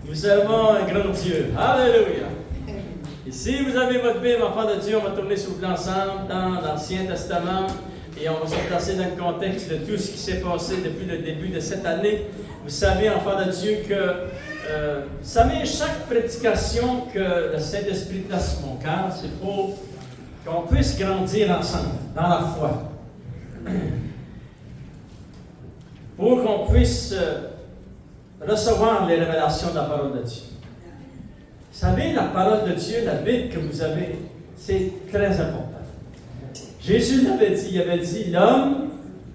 Nous avons un grand Dieu. Alléluia. Et si vous avez votre Bible, enfant de Dieu, on va tourner s'il vous plaît ensemble dans l'Ancien Testament et on va se placer dans le contexte de tout ce qui s'est passé depuis le début de cette année. Vous savez, enfant de Dieu, que vous savez, chaque prédication que le Saint-Esprit place sur mon cœur, c'est pour qu'on puisse grandir ensemble dans la foi. Pour qu'on puisse recevoir les révélations de la parole de Dieu. Vous savez, la parole de Dieu, la Bible que vous avez, c'est très important. Jésus l'avait dit, il avait dit, l'homme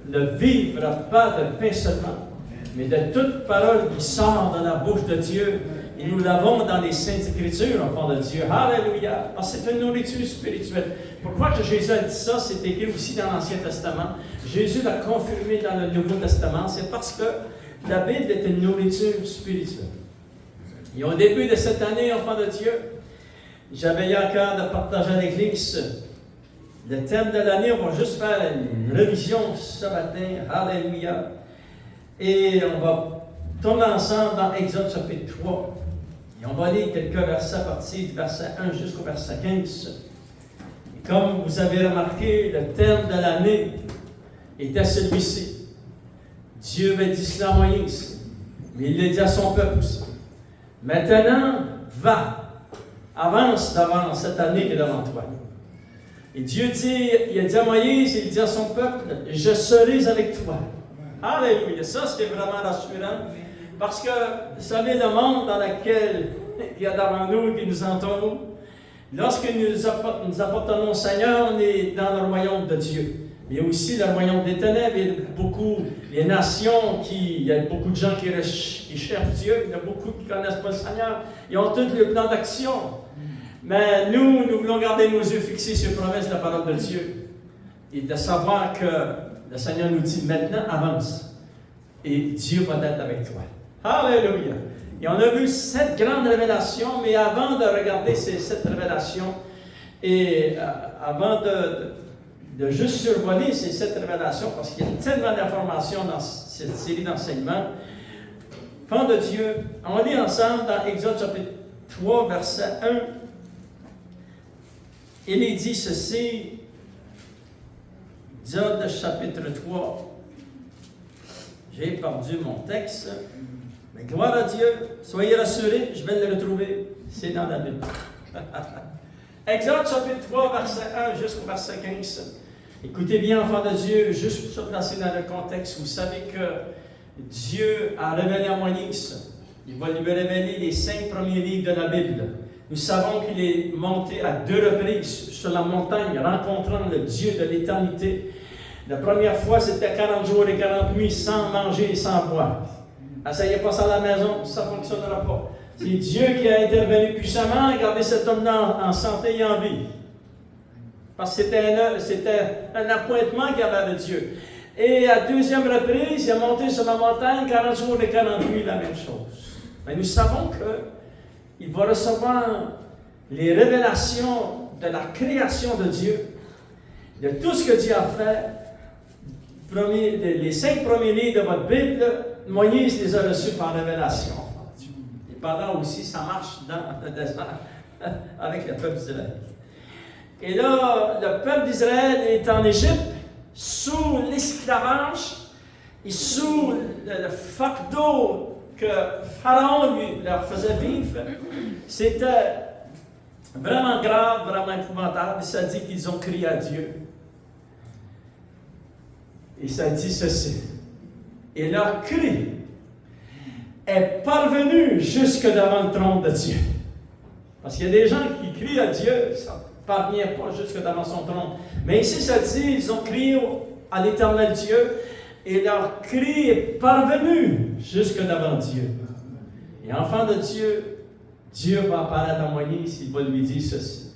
ne vivra pas de pain seulement, mais de toute parole qui sort de la bouche de Dieu. Et nous l'avons dans les Saintes Écritures, enfants de Dieu. Alléluia! Ah, c'est une nourriture spirituelle. Pourquoi que Jésus a dit ça? C'est écrit aussi dans l'Ancien Testament. Jésus l'a confirmé dans le Nouveau Testament. C'est parce que la Bible est une nourriture spirituelle. Et au début de cette année, enfants de Dieu, j'avais eu à cœur de partager à l'Église le thème de l'année. On va juste faire une révision ce matin. Alléluia! Et on va tourner ensemble dans Exode chapitre 3. Et on va lire quelques versets à partir du verset 1 jusqu'au verset 15. Et comme vous avez remarqué, le thème de l'année était celui-ci. Dieu avait dit cela à Moïse, mais il l'a dit à son peuple aussi. Maintenant, va, avance devant cette année qui est devant toi. Et Dieu dit, il a dit à Moïse, il dit à son peuple, je serai avec toi. Alléluia, ça c'est vraiment rassurant. Parce que, vous savez, le monde dans lequel il y a devant nous, qui nous entoure, lorsque nous appartenons au Seigneur, on est dans le royaume de Dieu. Il y a aussi le royaume des ténèbres, il y a beaucoup, les nations, il y a beaucoup de gens qui cherchent Dieu, il y a beaucoup qui ne connaissent pas le Seigneur, ils ont tous le plan d'action. Mais nous voulons garder nos yeux fixés sur la promesse de la parole de Dieu et de savoir que le Seigneur nous dit maintenant, avance. Et Dieu va être avec toi. Alléluia! Et on a vu 7 grandes révélations, mais avant de regarder ces 7 révélations, et avant de juste survoler ces 7 révélations, parce qu'il y a tellement d'informations dans cette série d'enseignements, enfants de Dieu, on lit ensemble dans Exode chapitre 3, verset 1. Il est dit ceci, Exode chapitre 3. J'ai perdu mon texte. Mais gloire à Dieu, soyez rassurés, je vais le retrouver. C'est dans la Bible. Exode chapitre 3, verset 1 jusqu'au verset 15. Écoutez bien, enfants de Dieu, juste pour se placer dans le contexte, vous savez que Dieu a révélé à Moïse. Il va lui révéler les 5 premiers livres de la Bible. Nous savons qu'il est monté à 2 reprises sur la montagne, rencontrant le Dieu de l'éternité. La première fois, c'était 40 jours et 40 nuits sans manger et sans boire. Essayez pas ça à la maison, ça ne fonctionnera pas. C'est Dieu qui a intervenu puissamment et gardé cet homme-là en santé et en vie. Parce que c'était un appointement qu'il y avait de Dieu. Et à 2e reprise, il est monté sur la montagne 40 jours et 40 nuits, la même chose. Mais nous savons qu'il va recevoir les révélations de la création de Dieu, de tout ce que Dieu a fait. Les 5 premiers livres de votre Bible, Moïse les a reçus par révélation. Et pendant aussi, ça marche dans le désert avec le peuple d'Israël. Et là, le peuple d'Israël est en Égypte, sous l'esclavage et sous le fardeau que Pharaon leur faisait vivre. C'était vraiment grave, vraiment épouvantable. Ça dit qu'ils ont crié à Dieu. Et ça dit ceci. Et leur cri est parvenu jusque devant le trône de Dieu. Parce qu'il y a des gens qui crient à Dieu, ça ne parvient pas jusque devant son trône. Mais ici, ça dit, ils ont crié à l'Éternel Dieu, et leur cri est parvenu jusque devant Dieu. Et enfant de Dieu, Dieu va apparaître à Moïse, il va lui dire ceci.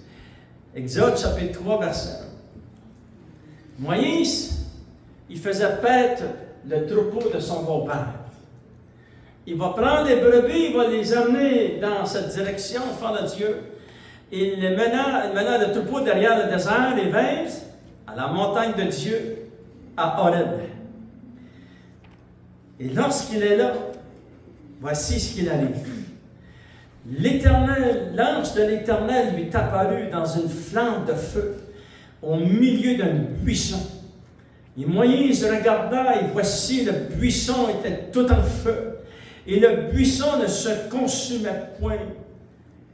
Exode chapitre 3, verset 1. Moïse, il faisait paître le troupeau de son beau-père. Il va prendre les brebis, il va les amener dans cette direction, enfant de Dieu. Et il mena le troupeau derrière le désert, les vers, à la montagne de Dieu, à Horeb. Et lorsqu'il est là, voici ce qu'il arrive. L'Éternel, l'ange de l'Éternel lui est apparu dans une flamme de feu au milieu d'un buisson. Et Moïse regarda, et voici, le buisson était tout en feu, et le buisson ne se consumait point.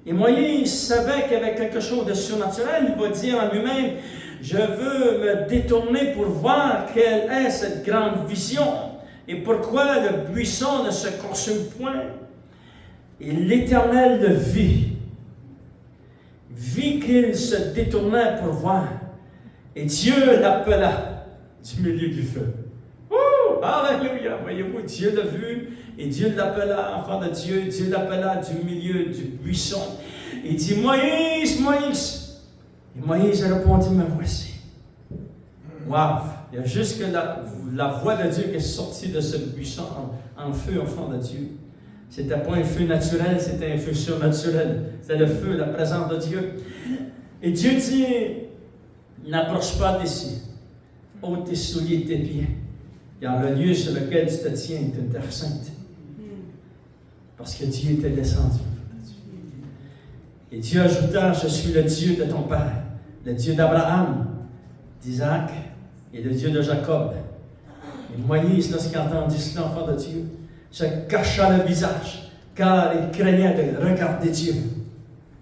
Et Moïse savait qu'il y avait quelque chose de surnaturel. Il va dire en lui-même, je veux me détourner pour voir quelle est cette grande vision, et pourquoi le buisson ne se consume point. Et l'Éternel le vit qu'il se détournait pour voir. Et Dieu l'appela du milieu du feu. Oh, alléluia! Voyez-vous, Dieu l'a vu, et Dieu l'appela, enfant de Dieu, Dieu l'appela du milieu du buisson. Il dit, Moïse, Moïse! Et Moïse répondit, me voici. Waouh! Il y a juste que la voix de Dieu qui est sortie de ce buisson en feu, enfant de Dieu. C'était pas un feu naturel, c'était un feu surnaturel. C'était le feu, la présence de Dieu. Et Dieu dit, n'approche pas d'ici. Ôte tes souliers et tes pieds. Car le lieu sur lequel tu te tiens est une terre sainte. Parce que Dieu était descendu. Et Dieu ajouta, je suis le Dieu de ton père, le Dieu d'Abraham, d'Isaac et le Dieu de Jacob. Et Moïse, lorsqu'il entendit cela, enfant de Dieu, se cacha le visage, car il craignait de regarder Dieu.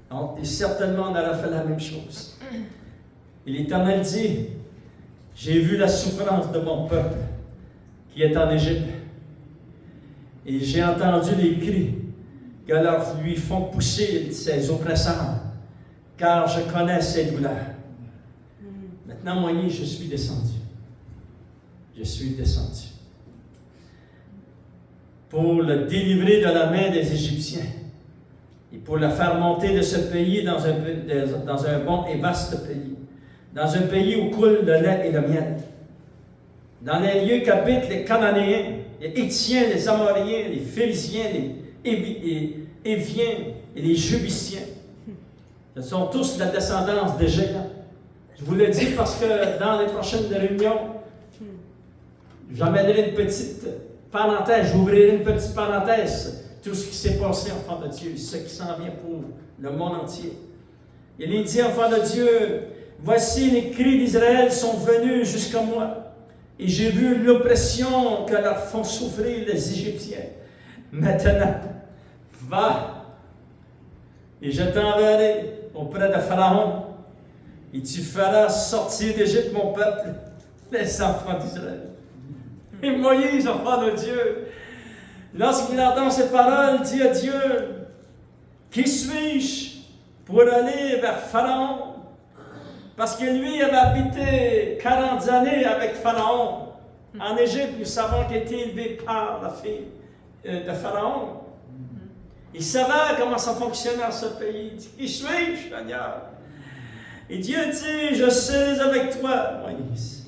Donc, et certainement, on aurait fait la même chose. Et l'Éternel dit, j'ai vu la souffrance de mon peuple qui est en Égypte. Et j'ai entendu les cris que leur lui font pousser ses oppresseurs, car je connais ses douleurs. Maintenant, Moïse, je suis descendu. Je suis descendu. Pour le délivrer de la main des Égyptiens et pour le faire monter de ce pays dans un bon et vaste pays, dans un pays où coule le lait et le miel, dans les lieux qu'habitent les Cananéens, les Hétiens, les Amoréens, les Phéréziens, les Éviens et les Jubiciens. Ce sont tous la descendance des géants. Je vous le dis parce que dans les prochaines réunions, j'amènerai une petite parenthèse, j'ouvrirai une petite parenthèse, tout ce qui s'est passé, enfant de Dieu, ce qui s'en vient pour le monde entier. Il est dit, enfant de Dieu, voici les cris d'Israël sont venus jusqu'à moi, et j'ai vu l'oppression que leur font souffrir les Égyptiens. Maintenant, va, et je t'enverrai auprès de Pharaon, et tu feras sortir d'Égypte mon peuple, les enfants d'Israël. Et Moïse, enfant de Dieu, lorsqu'il entend ces paroles, dit à Dieu, qui suis-je pour aller vers Pharaon? Parce que lui avait habité 40 années avec Pharaon. En Égypte, nous savons qu'il était élevé par la fille de Pharaon. Il savait comment ça fonctionnait dans ce pays. Il dit, qui suis-je, Seigneur? Et Dieu dit, je serai avec toi, Moïse.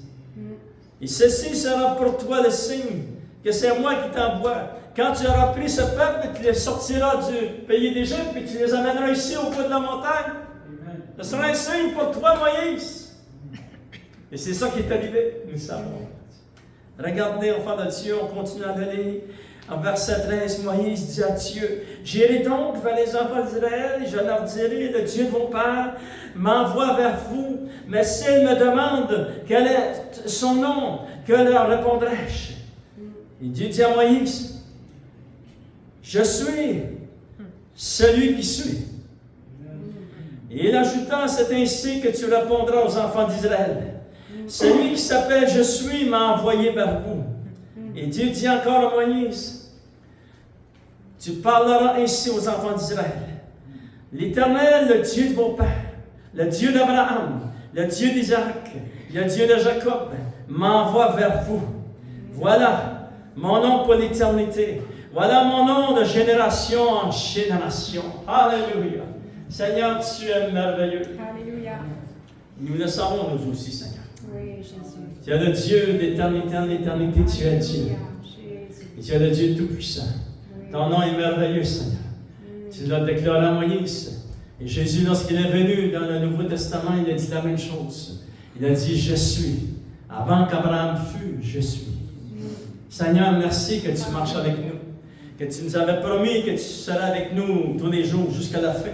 Et ceci sera pour toi le signe que c'est moi qui t'envoie. Quand tu auras pris ce peuple, tu les sortiras du pays d'Égypte et tu les amèneras ici au bout de la montagne. Amen. Ce sera un signe pour toi, Moïse. Et c'est ça qui est arrivé, nous savons. Regardez, enfants de Dieu, on continue à lire. En verset 13, Moïse dit à Dieu, j'irai donc vers les enfants d'Israël et je leur dirai, le Dieu de vos pères m'envoie vers vous, mais s'ils me demandent quel est son nom, que leur répondrai-je? Et Dieu dit à Moïse, je suis celui qui suis. Et il ajouta, c'est ainsi que tu répondras aux enfants d'Israël. Celui qui s'appelle je suis m'a envoyé vers vous. Et Dieu dit encore à Moïse, tu parleras ainsi aux enfants d'Israël. L'Éternel, le Dieu de vos pères, le Dieu d'Abraham, le Dieu d'Isaac, le Dieu de Jacob, m'envoie vers vous. Voilà mon nom pour l'éternité. Voilà mon nom de génération en génération. Alléluia. Seigneur, tu es merveilleux. Alléluia. Nous le savons, nous aussi, Seigneur. Oui, Jésus. Tu es le Dieu d'éternité en éternité, tu es Dieu. Et tu es le Dieu tout-puissant. Ton nom est merveilleux, Seigneur. Tu l'as déclaré à Moïse. Et Jésus, lorsqu'il est venu dans le Nouveau Testament, il a dit la même chose. Il a dit, je suis. Avant qu'Abraham fût, je suis. Seigneur, merci que tu marches avec nous. que tu nous avais promis que tu serais avec nous tous les jours jusqu'à la fin.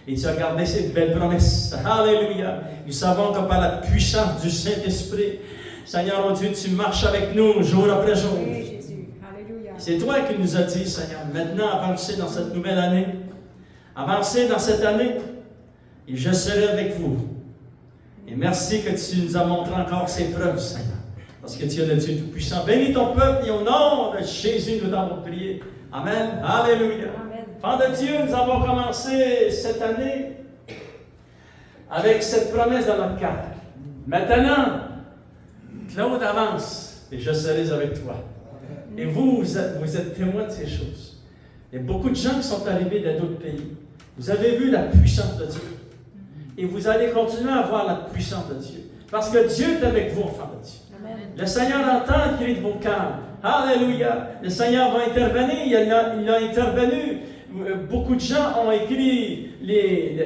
Et tu as gardé cette belle promesse. Alléluia. Nous savons que par la puissance du Saint-Esprit, Seigneur mon Dieu, tu marches avec nous jour après jour. Oui, Jésus. Alléluia. C'est toi qui nous as dit, Seigneur, maintenant avancez dans cette nouvelle année. Avancez dans cette année. Et je serai avec vous. Et merci que tu nous as montré encore ces preuves, Seigneur. Parce que tu es le Dieu Tout-Puissant. Bénis ton peuple et au nom de Jésus, nous t'avons prié. Amen. Alléluia. Amen. Enfants de Dieu, nous avons commencé cette année avec cette promesse dans notre cœur. Maintenant, Claude avance et je serai avec toi. Et vous êtes témoins de ces choses. Il y a beaucoup de gens qui sont arrivés d'autres pays. Vous avez vu la puissance de Dieu. Et vous allez continuer à voir la puissance de Dieu. Parce que Dieu est avec vous, enfants de Dieu. Amen. Le Seigneur entend le cri de vos cœurs. Alléluia. Le Seigneur va intervenir. Il a intervenu. Beaucoup de gens ont écrit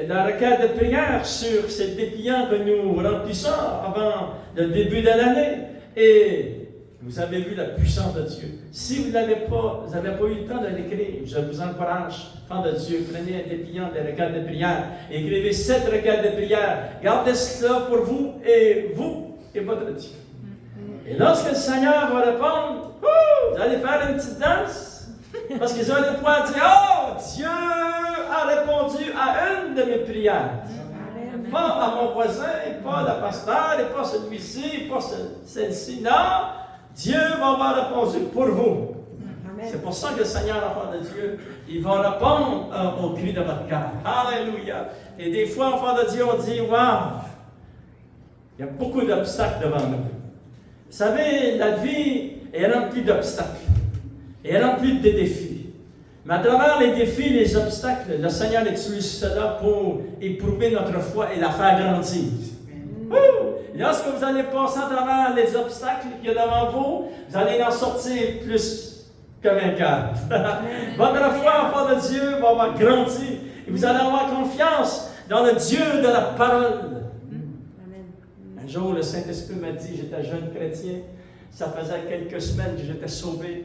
la requête de prière sur ces dépliants que nous remplissons avant le début de l'année. Et vous avez vu la puissance de Dieu. Si vous n'avez pas eu le temps de l'écrire, je vous encourage, enfants de Dieu, prenez un dépliant de requêtes de prière. Écrivez 7 requêtes de prière. Gardez cela pour vous et votre Dieu. Et lorsque le Seigneur va répondre, vous allez faire une petite danse. Parce qu'ils allaient pouvoir dire, oh, Dieu a répondu à une de mes prières. Amen. Pas à mon voisin, pas à la pasteur, et pas celui-ci, pas celle-ci. Non, Dieu va avoir répondu pour vous. Amen. C'est pour ça que le Seigneur, enfant de Dieu, il va répondre au cri de votre cœur. Alléluia. Et des fois, enfant de Dieu, on dit, waouh, il y a beaucoup d'obstacles devant nous. Vous savez, la vie est remplie d'obstacles. Et elle remplit de défis. Mais à travers les défis, les obstacles, le Seigneur utilise cela pour éprouver notre foi et la faire grandir. Et lorsque vous allez passer à travers les obstacles qu'il y a devant vous, vous allez en sortir plus que vainqueur. Votre foi, enfant de Dieu, va avoir grandi. Et vous allez avoir confiance dans le Dieu de la parole. Un jour, le Saint-Esprit m'a dit, j'étais jeune chrétien, ça faisait quelques semaines que j'étais sauvé.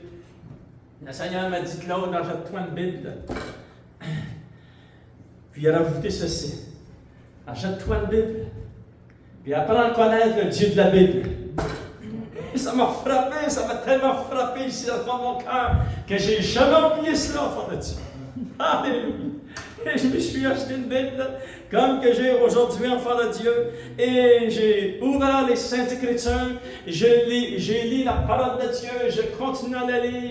Le Seigneur m'a dit, Claude, achète-toi une Bible. Puis il a rajouté ceci. Achète-toi une Bible. Puis apprends à connaître le Dieu de la Bible. Et ça m'a frappé, ça m'a tellement frappé ici dans le fond de mon cœur que j'ai jamais oublié cela, enfant de Dieu. Alléluia. Et je me suis acheté une Bible comme que j'ai aujourd'hui, enfant de Dieu. Et j'ai ouvert les Saintes Écritures. J'ai lu la parole de Dieu. Je continue à la lire.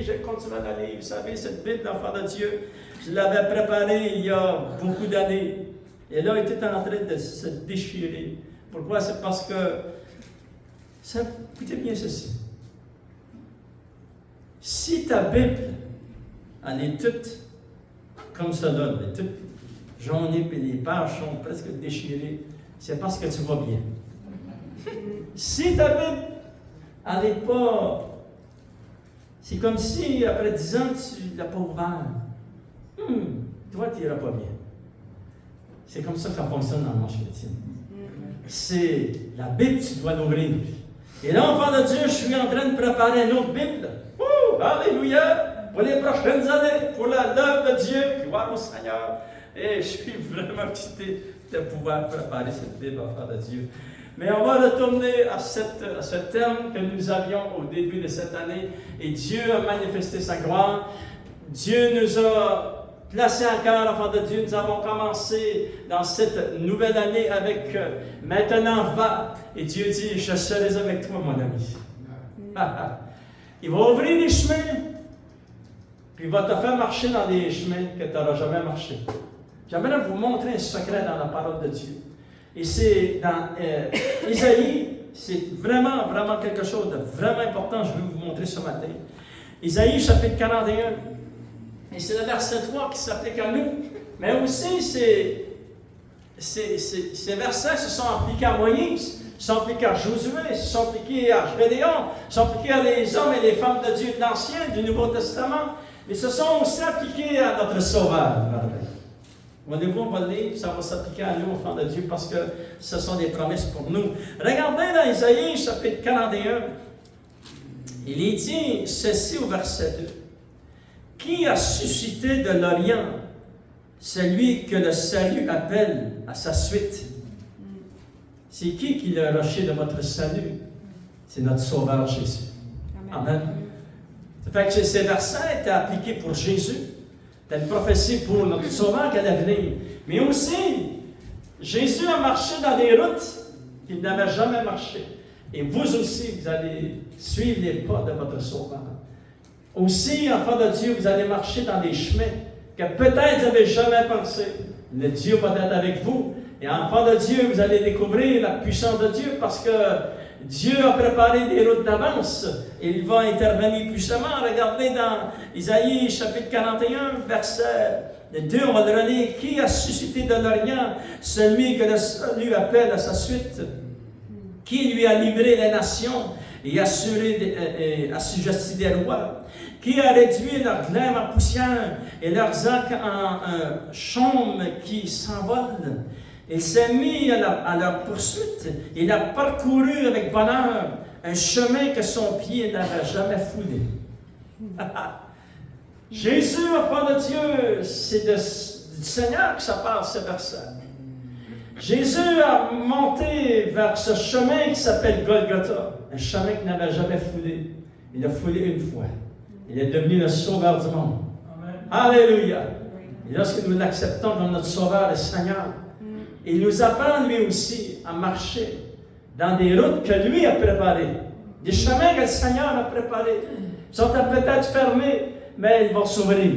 Vous savez, cette Bible, enfant de Dieu, je l'avais préparée il y a beaucoup d'années. Et là, elle était en train de se déchirer. Pourquoi? C'est parce que, écoutez bien ceci. Si ta Bible, elle est toute comme cela, elle est toute jaunée, puis les pages sont presque déchirées, c'est parce que tu vas bien. Si ta Bible, elle n'est pas... C'est comme si, après 10 ans, tu ne l'as pas ouvert. Toi, tu n'iras pas bien. C'est comme ça que ça fonctionne dans le marche chrétien. C'est la Bible, tu dois l'ouvrir. Et là, enfant de Dieu, je suis en train de préparer une autre Bible. Alléluia! Pour les prochaines années, pour l'œuvre de Dieu, gloire au Seigneur. Et je suis vraiment excité de pouvoir préparer cette Bible, enfant de Dieu. Mais on va retourner à ce terme que nous avions au début de cette année. Et Dieu a manifesté sa gloire. Dieu nous a placés en cœur, enfant de Dieu. Nous avons commencé dans cette nouvelle année avec maintenant va. Et Dieu dit, je serai avec toi, mon ami. Il va ouvrir les chemins. Puis il va te faire marcher dans des chemins que tu n'auras jamais marché. J'aimerais vous montrer un secret dans la parole de Dieu. Et c'est dans Isaïe, c'est vraiment, vraiment quelque chose de vraiment important. Je vais vous montrer ce matin. Isaïe, chapitre 41. Et c'est le verset 3 qui s'applique à nous. Mais aussi, ces versets se sont appliqués à Moïse, se sont appliqués à Josué, se sont appliqués à Gédéon, se sont appliqués à les hommes et les femmes de Dieu de l'Ancien, du Nouveau Testament. Mais se sont aussi appliqués à notre Sauveur. Voyez-vous, on va le lire, ça va s'appliquer à nous, enfants de Dieu, parce que ce sont des promesses pour nous. Regardez dans Isaïe, chapitre 41, il est dit ceci au verset 2. Qui a suscité de l'Orient celui que le salut appelle à sa suite? C'est qui est le rocher de votre salut? C'est notre Sauveur Jésus. Amen. Ça fait que ces versets étaient appliqués pour Jésus. C'était une prophétie pour notre Sauveur qui allait venir. Mais aussi, Jésus a marché dans des routes qu'il n'avait jamais marché. Et vous aussi, vous allez suivre les pas de votre Sauveur. Aussi, enfants de Dieu, vous allez marcher dans des chemins que peut-être vous n'avez jamais pensé. Le Dieu va être avec vous. Et enfants de Dieu, vous allez découvrir la puissance de Dieu parce que Dieu a préparé des routes d'avance et il va intervenir puissamment. Regardez dans Isaïe chapitre 41, verset 2, on va le relire. Qui a suscité de l'Orient celui que le salut appelle à sa suite? Qui lui a livré les nations et assujetti des rois? Qui a réduit leur glaive en poussière et leurs arcs en chaume qui s'envolent? Il s'est mis à leur poursuite. Il a parcouru avec bonheur un chemin que son pied n'avait jamais foulé. Jésus, enfant de Dieu, c'est du Seigneur que ça parle, ce verset. Jésus a monté vers ce chemin qui s'appelle Golgotha, un chemin qu'il n'avait jamais foulé. Il a foulé une fois. Il est devenu le sauveur du monde. Amen. Alléluia. Et lorsque nous l'acceptons comme notre sauveur et Seigneur, il nous apprend lui aussi à marcher dans des routes que lui a préparées, des chemins que le Seigneur a préparés. Ils sont peut-être fermés, mais ils vont s'ouvrir.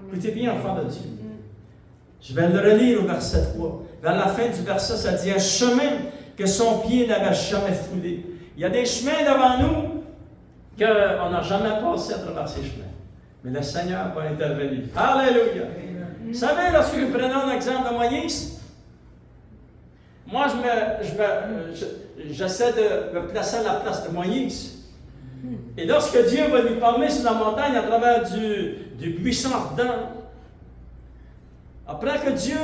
Écoutez bien, enfants de Dieu. Je vais le relire au verset 3. Vers la fin du verset, ça dit un chemin que son pied n'avait jamais foulé. Il y a des chemins devant nous qu'on n'a jamais passé à travers ces chemins. Mais le Seigneur va intervenir. Alléluia! Vous savez, lorsque nous prenons l'exemple de Moïse, moi, j'essaie de me placer à la place de Moïse. Et lorsque Dieu va lui parler sur la montagne à travers du buisson ardent, après que Dieu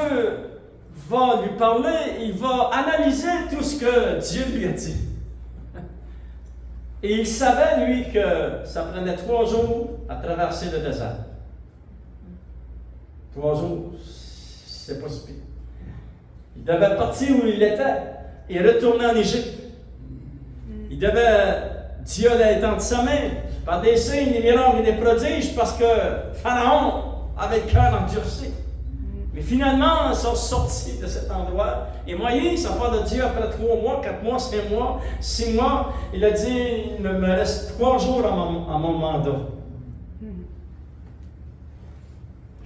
va lui parler, il va analyser tout ce que Dieu lui a dit. Et il savait, lui, que ça prenait 3 jours à traverser le désert. 3 jours, c'est pas si pire. Il devait partir où il était et retourner en Égypte. Dieu allait étendre sa main par des signes, des miracles et des prodiges parce que Pharaon avait le cœur endurci. Mais finalement, ils sont sortis de cet endroit. Et Moïse, enfant de Dieu, après 3 mois, 4 mois, 5 mois, 6 mois, il a dit, il me reste 3 jours à mon mandat.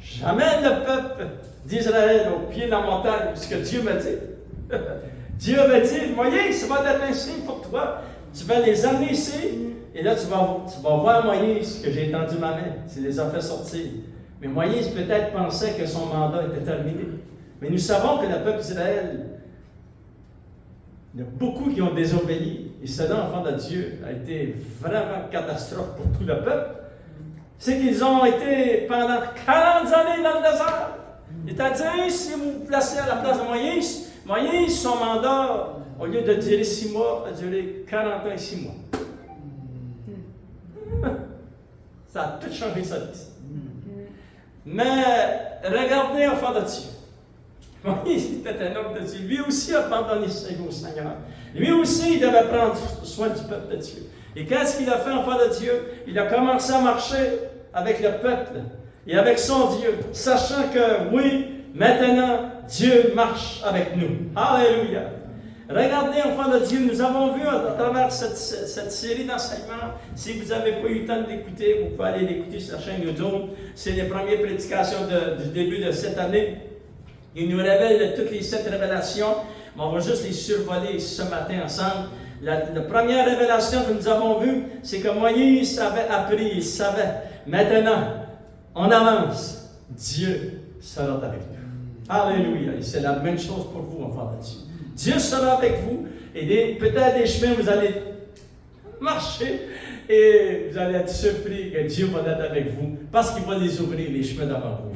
Jamais le peuple d'Israël au pied de la montagne, ce que Dieu m'a dit. Dieu m'a dit, Moïse, ça va être un signe pour toi. Tu vas les amener ici, et là tu vas voir Moïse que j'ai étendu ma main. Tu les as fait sortir. Mais Moïse peut-être pensait que son mandat était terminé. Mais nous savons que le peuple d'Israël, il y a beaucoup qui ont désobéi. Et cela, enfant de Dieu, a été vraiment une catastrophe pour tout le peuple. C'est qu'ils ont été pendant 40 années dans le désert. C'est-à-dire, si vous vous placez à la place de Moïse, Moïse, son mandat, au lieu de durer 6 mois, a duré 40 ans et 6 mois. Ça a tout changé sa vie. Mais regardez, enfant de Dieu. Moïse était un homme de Dieu. Lui aussi a abandonné sa vie au Seigneur. Lui aussi, il devait prendre soin du peuple de Dieu. Et qu'est-ce qu'il a fait, enfant de Dieu? Il a commencé à marcher avec le peuple et avec son Dieu, sachant que, oui, maintenant, Dieu marche avec nous. Alléluia! Regardez, enfants de Dieu, nous avons vu à travers cette série d'enseignements, si vous n'avez pas eu le temps de l'écouter, vous pouvez aller l'écouter sur la chaîne YouTube. C'est les premières prédications du début de cette année. Il nous révèle toutes les 7 révélations, mais on va juste les survoler ce matin ensemble. La première révélation que nous avons vue, c'est que Moïse avait appris, il savait. Maintenant, on avance. Dieu sera avec nous. Alléluia. Et c'est la même chose pour vous, enfants de Dieu. Dieu sera avec vous. Et peut-être des chemins, vous allez marcher et vous allez être surpris que Dieu va être avec vous parce qu'il va les ouvrir, les chemins devant vous.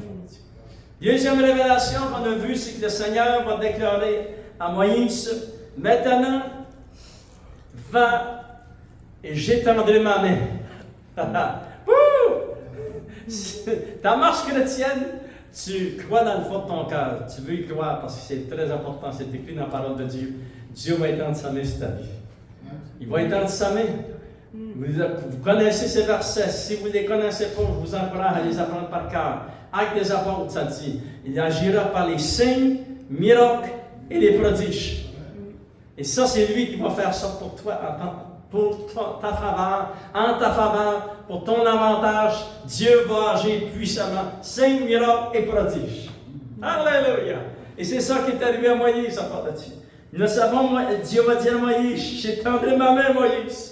Deuxième révélation qu'on a vue, c'est que le Seigneur va déclarer à Moïse, maintenant, va et j'étendrai ma main. Ta marche chrétienne, tu crois dans le fond de ton cœur. Tu veux y croire parce que c'est très important. C'est écrit dans la parole de Dieu. Dieu va étendre sa main sur ta vie. Il va étendre sa main. Vous connaissez ces versets. Si vous ne les connaissez pas, je vous encourage à les apprendre par cœur. Actes des apôtres, ça dit, il agira par les signes, miracles et les prodiges. Et ça, c'est lui qui va faire ça pour toi, pour ta faveur, en ta faveur, pour ton avantage. Dieu va agir puissamment. Signes, miracles et prodiges. Alléluia! Et c'est ça qui est arrivé à Moïse, à part de Dieu. Nous savons, Dieu va dire à Moïse, j'étendrai ma main, Moïse.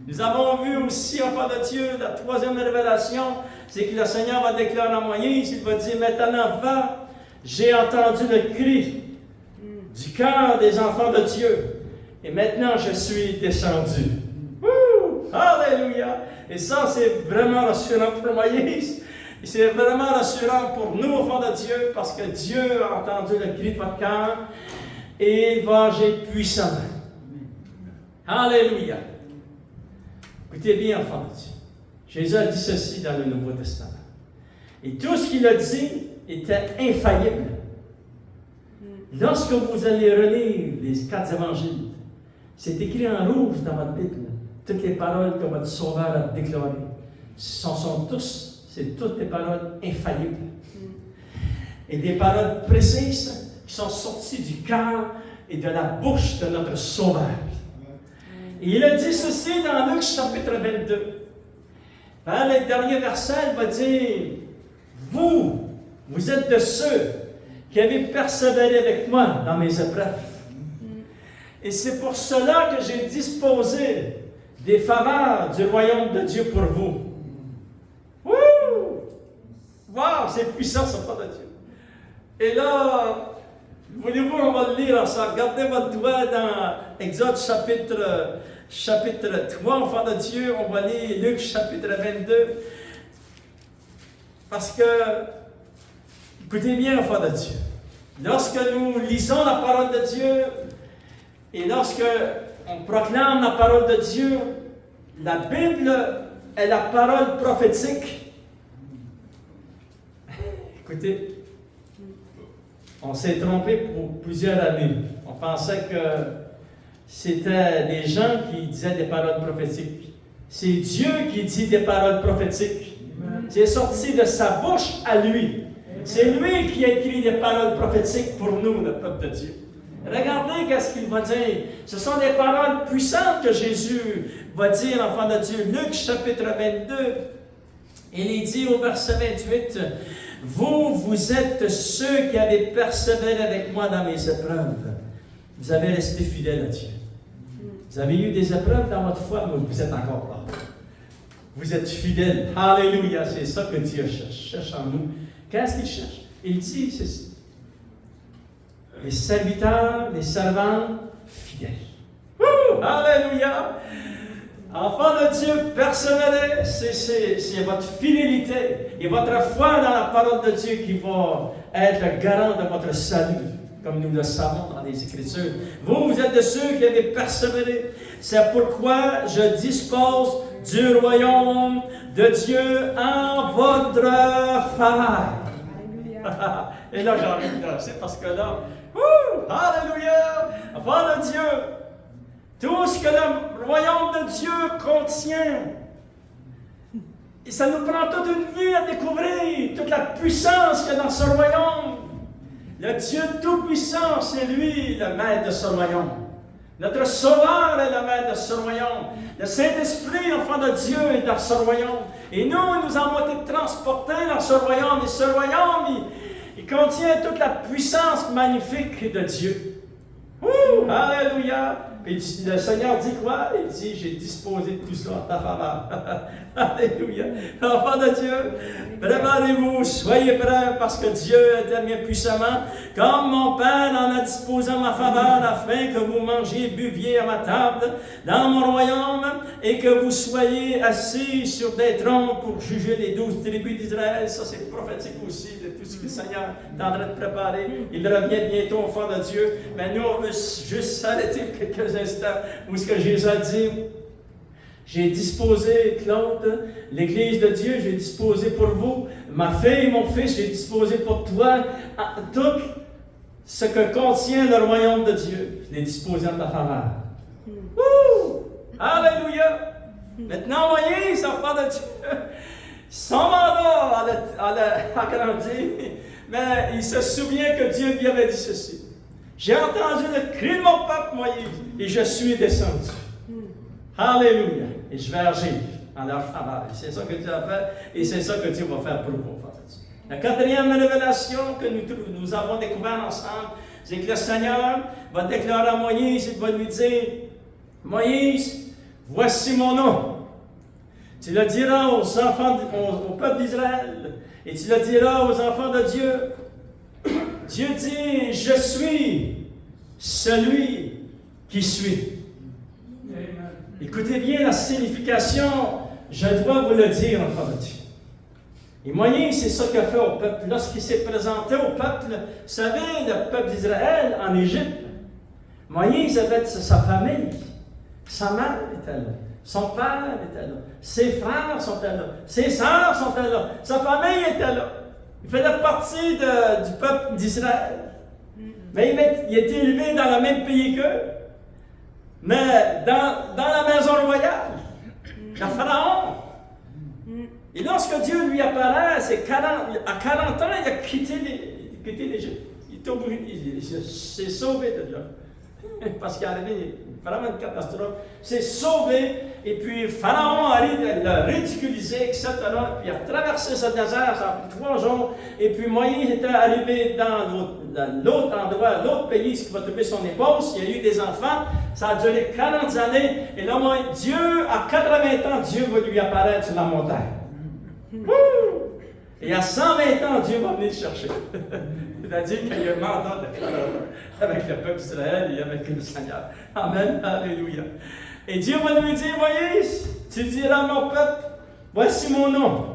Nous avons vu aussi, enfant de Dieu, la troisième révélation, c'est que le Seigneur va déclarer à Moïse, il va dire, maintenant va, j'ai entendu le cri du cœur des enfants de Dieu, et maintenant je suis descendu. Wouh! Alléluia! Et ça, c'est vraiment rassurant pour Moïse, et c'est vraiment rassurant pour nous, enfants de Dieu, parce que Dieu a entendu le cri de votre cœur, et il va agir puissamment. Alléluia! Écoutez bien, enfants de Dieu. Jésus a dit ceci dans le Nouveau Testament. Et tout ce qu'il a dit était infaillible. Lorsque vous allez relire les 4 évangiles, c'est écrit en rouge dans votre Bible. Toutes les paroles que votre Sauveur a déclarées. C'est toutes des paroles infaillibles. Et des paroles précises qui sont sorties du cœur et de la bouche de notre Sauveur. Et il a dit ceci dans Luc chapitre 22. Dans le dernier verset, il va dire, vous êtes de ceux qui avez persévéré avec moi dans mes épreuves. Et c'est pour cela que j'ai disposé des faveurs du royaume de Dieu pour vous. Wouh! Wow, c'est puissant, ce pas de Dieu. Et là, voulez-vous, on va le lire ensemble. Gardez votre doigt dans Exode chapitre 3, enfant de Dieu. On va lire Luc chapitre 22. Parce que, écoutez bien, enfant de Dieu. Lorsque nous lisons la parole de Dieu, et lorsque on proclame la parole de Dieu, la Bible est la parole prophétique. Écoutez, on s'est trompé pour plusieurs années. On pensait que c'était des gens qui disaient des paroles prophétiques. C'est Dieu qui dit des paroles prophétiques. C'est sorti de sa bouche à lui. C'est lui qui a écrit des paroles prophétiques pour nous, le peuple de Dieu. Regardez qu'est-ce qu'il va dire. Ce sont des paroles puissantes que Jésus va dire, enfant de Dieu. Luc chapitre 22, il est dit au verset 28, « Vous êtes ceux qui avez persévéré avec moi dans mes épreuves. Vous avez resté fidèles à Dieu. Vous avez eu des épreuves dans votre foi, mais vous êtes encore là. Vous êtes fidèles. Alléluia, c'est ça que Dieu cherche en nous. Qu'est-ce qu'il cherche? Il dit ceci. Les serviteurs, les servantes fidèles. Alléluia! Enfants de Dieu, persévérez, c'est votre fidélité et votre foi dans la parole de Dieu qui va être le garant de votre salut, comme nous le savons dans les Écritures. Vous êtes de ceux qui avez persévéré. C'est pourquoi je dispose du royaume de Dieu en votre faveur. Et là, j'ai envie de danser parce que là, alléluia, enfants de Dieu, tout ce que le royaume de Dieu contient, et ça nous prend toute une vie à découvrir, toute la puissance qu'il y a dans ce royaume. Le Dieu Tout-Puissant, c'est lui le maître de ce royaume. Notre Sauveur est le maître de ce royaume. Le Saint-Esprit, enfant de Dieu, est dans ce royaume. Et nous avons été transportés dans ce royaume. Et ce royaume, il contient toute la puissance magnifique de Dieu. Alléluia! Et le Seigneur dit quoi? Il dit, j'ai disposé de tout cela en ta faveur. Alléluia! Enfants de Dieu, préparez-vous, soyez prêts, parce que Dieu intervient puissamment, comme mon Père en a disposé en ma faveur, afin que vous mangiez et buviez à ma table dans mon royaume, et que vous soyez assis sur des trônes pour juger les 12 tribus d'Israël. Ça, c'est prophétique aussi de tout ce que le Seigneur est en train de préparer. Il revient bientôt, enfants de Dieu. Mais nous, on veut juste s'arrêter quelques instants où ce que Jésus a dit, J'ai disposé, Claude, l'Église de Dieu, j'ai disposé pour vous, ma fille, mon fils, j'ai disposé pour toi, tout ce que contient le royaume de Dieu, je l'ai disposé en ta faveur. Wouh! Alléluia! Maintenant, Moïse, enfant de Dieu, son mandat a grandi, mais il se souvient que Dieu lui avait dit ceci. J'ai entendu le cri de mon peuple, Moïse, et je suis descendu. Alléluia! Et je vais agir en leur faveur. C'est ça que Dieu a fait, et c'est ça que Dieu va faire pour vous. La quatrième révélation que nous avons découverte ensemble, c'est que le Seigneur va déclarer à Moïse, il va lui dire, Moïse, voici mon nom. Tu le diras aux enfants, au peuple d'Israël, et tu le diras aux enfants de Dieu. Dieu dit, je suis celui qui suis. Amen. Écoutez bien la signification, je dois vous le dire, enfants de Dieu. Et Moïse, c'est ça qu'il a fait au peuple. Lorsqu'il s'est présenté au peuple, vous savez, le peuple d'Israël en Égypte, Moïse avait sa famille. Sa mère était là. Son père était là. Ses frères sont là. Ses sœurs sont là. Sa famille était là. Il faisait partie du peuple d'Israël. Mais il était élevé dans le même pays qu'eux. Mais dans la maison royale, le Pharaon. Et lorsque Dieu lui apparaît, à 40 ans, il a quitté l'Égypte. Il s'est sauvé de là. Parce qu'il est arrivé vraiment une catastrophe. C'est sauvé, et puis Pharaon arrive à le ridiculiser, etc. Puis il a traversé ce désert, ça a pris 3 jours, et puis Moïse était arrivé dans l'autre endroit, l'autre pays, ce qui va trouver son épouse. Il y a eu des enfants, ça a duré 40 années, et là, Dieu, à 80 ans, Dieu va lui apparaître sur la montagne. Wouh! Et à 120 ans, Dieu va venir le chercher. C'est-à-dire qu'il y a un mandat avec le peuple d'Israël et avec le Seigneur. Amen. Alléluia. Et Dieu va lui dire, Moïse, tu diras à mon peuple, voici mon nom.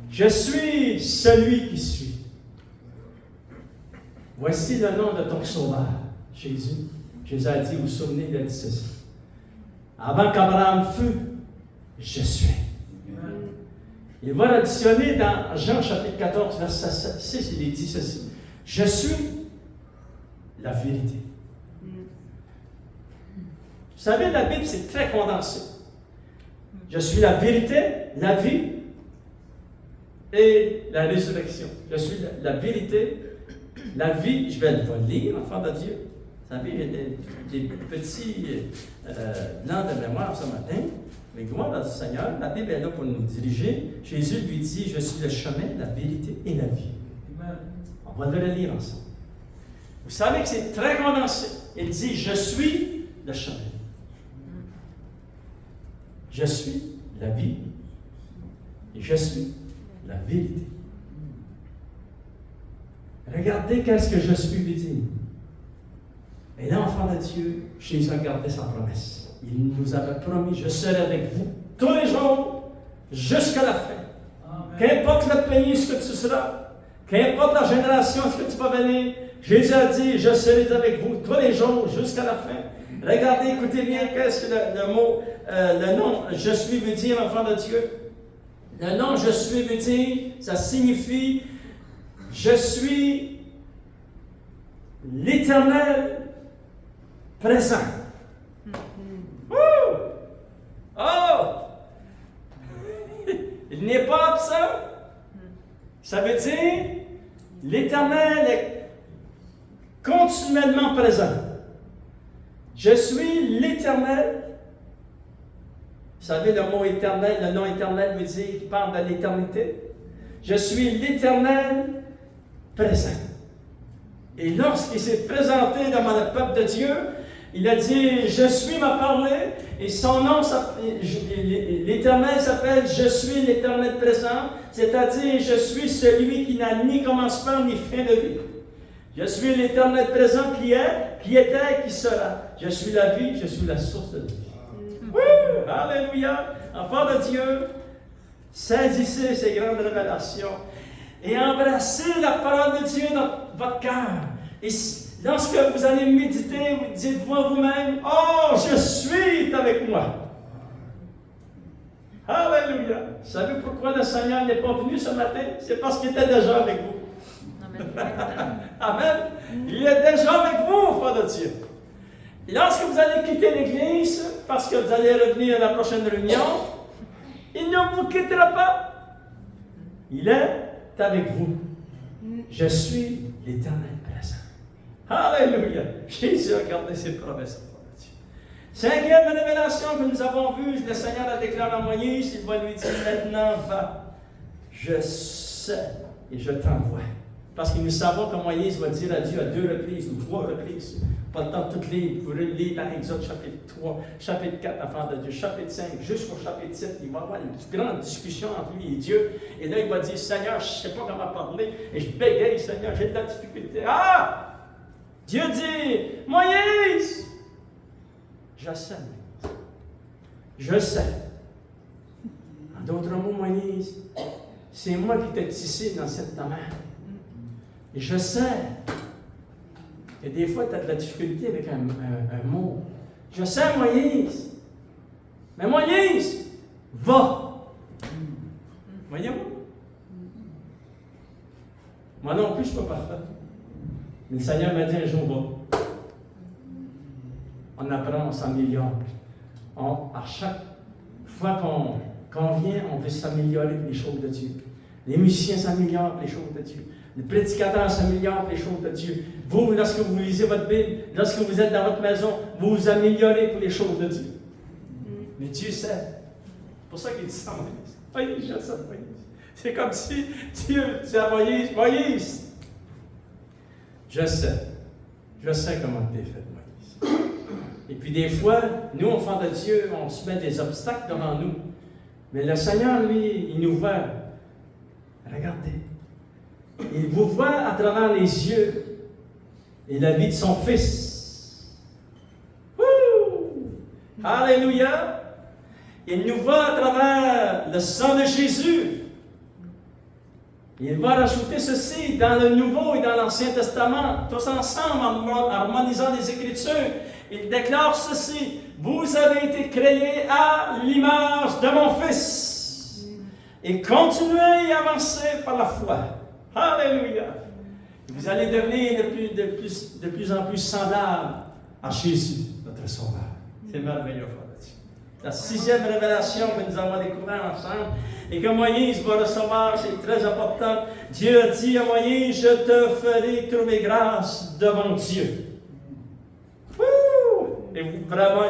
Je suis celui qui suis. Voici le nom de ton sauveur, Jésus. Jésus a dit, vous vous souvenez, il a dit ceci. Avant qu'Abraham fût, je suis. Il va l'additionner dans Jean chapitre 14, verset 6, il est dit ceci. Je suis la vérité. Vous savez, la Bible, c'est très condensé. Je suis la vérité, la vie et la résurrection. Je suis la vérité, la vie. Je vais le lire, enfant de Dieu. Vous savez, il y a des petits blancs de mémoire ce matin. Mais gloire à Seigneur, la Bible est là pour nous diriger. Jésus lui dit, je suis le chemin, la vérité et la vie. Amen. On va le lire ensemble. Vous savez que c'est très condensé. Il dit, je suis le chemin. Je suis la vie. Et je suis la vérité. Regardez qu'est-ce que je suis, lui dit. Et là, enfant de Dieu, Jésus a gardé sa promesse. Il nous avait promis, je serai avec vous tous les jours jusqu'à la fin. Qu'importe le pays, ce que tu seras, qu'importe la génération, ce que tu vas venir, Jésus a dit, je serai avec vous tous les jours jusqu'à la fin. Regardez, écoutez bien, qu'est-ce que le mot, le nom, je suis veut dire, enfant de Dieu. Le nom, je suis veut dire, ça signifie, je suis l'Éternel présent. Oh! Il n'est pas absent. Ça veut dire l'Éternel est continuellement présent. Je suis l'Éternel. Vous savez, le mot éternel, le nom éternel veut dire qu'il parle de l'éternité. Je suis l'Éternel présent. Et lorsqu'il s'est présenté devant le peuple de Dieu, il a dit, je suis m'a parlé, et son nom, l'Éternel s'appelle, je suis l'Éternel présent, c'est-à-dire, je suis celui qui n'a ni commencement ni fin de vie. Je suis l'Éternel présent qui est, qui était, qui sera. Je suis la vie, je suis la source de vie. Alléluia! Enfant de Dieu, saisissez ces grandes révélations et embrassez la parole de Dieu dans votre cœur. Et lorsque vous allez méditer, vous dites-vous à vous-même, oh, je suis avec moi. Alléluia. Vous savez pourquoi le Seigneur n'est pas venu ce matin? C'est parce qu'il était déjà avec vous. Amen. Il est déjà avec vous, enfants de Dieu. Et lorsque vous allez quitter l'Église, parce que vous allez revenir à la prochaine réunion, il ne vous quittera pas. Il est avec vous. Je suis l'Éternel présent. Alléluia. Jésus a gardé ses promesses. Cinquième révélation que nous avons vue, le Seigneur a déclaré à Moïse, il va lui dire maintenant, va, je sais et je t'envoie. Parce que nous savons que Moïse va dire à Dieu à 2 reprises ou 3 reprises. Pas le temps de toutes lire. Vous lire dans Exode chapitre 3, chapitre 4, enfant de Dieu, chapitre 5, jusqu'au chapitre 7. Il va y avoir une grande discussion entre lui et Dieu. Et là, il va dire, Seigneur, je ne sais pas comment parler. Et je bégaye, Seigneur, j'ai de la difficulté. Ah! Dieu dit, Moïse! Je sais, Moïse. Je sais. En d'autres mots, Moïse, c'est moi qui t'ai tissé dans cette mère. Et je sais. Et des fois, tu as de la difficulté avec un mot. Je sais, Moïse. Mais Moïse, va. Voyez-vous? Moi non plus, je ne suis pas parfait. Mais le Seigneur m'a dit un jour, va. On apprend, on s'améliore. À chaque fois qu'on vient, on veut s'améliorer pour les choses de Dieu. Les musiciens s'améliorent pour les choses de Dieu. Les prédicateurs s'améliorent pour les choses de Dieu. Vous, lorsque vous lisez votre Bible, lorsque vous êtes dans votre maison, vous vous améliorez pour les choses de Dieu. Mais Dieu sait. C'est pour ça qu'il dit ça à Moïse. Moïse, je sais, Moïse. C'est comme si Dieu disait à Moïse, Moïse, je sais comment tu es fait, Moïse. Et puis des fois, nous, enfants de Dieu, on se met des obstacles devant nous. Mais le Seigneur, lui, il nous voit. Regardez. Il vous voit à travers les yeux et la vie de son Fils. Wouh! Alléluia! Il nous voit à travers le sang de Jésus. Il va rajouter ceci dans le Nouveau et dans l'Ancien Testament, tous ensemble, en harmonisant les Écritures. Il déclare ceci: vous avez été créés à l'image de mon Fils. Et continuez à avancer par la foi. Alléluia! Vous allez devenir de plus en plus semblable à Jésus, notre Sauveur. C'est merveilleux, frère. La 6e révélation que nous avons découvert ensemble et que Moïse va recevoir, c'est très important. Dieu a dit à Moïse, je te ferai trouver grâce devant Dieu. Et vraiment,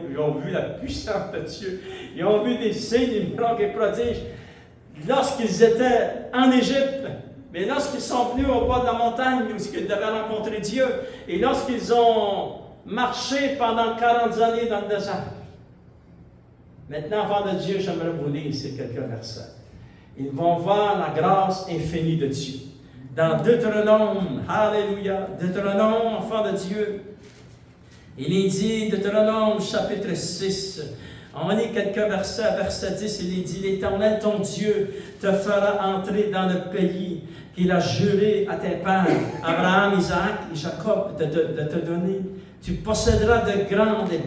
ils ont vu la puissance de Dieu. Ils ont vu des signes, des miracles et prodiges lorsqu'ils étaient en Égypte. Mais lorsqu'ils sont venus au bas de la montagne, où ils devaient rencontrer Dieu, et lorsqu'ils ont marché pendant 40 années dans le désert. Maintenant, enfants de Dieu, j'aimerais vous lire ces quelques versets. Ils vont voir la grâce infinie de Dieu. Dans Deutéronome, alléluia, Deutéronome, enfants de Dieu, il est dit, Deutéronome, chapitre 6, on lit quelques versets, verset 10, il est dit, l'Éternel, ton Dieu, te fera entrer dans le pays qu'il a juré à tes pères, Abraham, Isaac et Jacob, de te donner. Tu posséderas de grandes et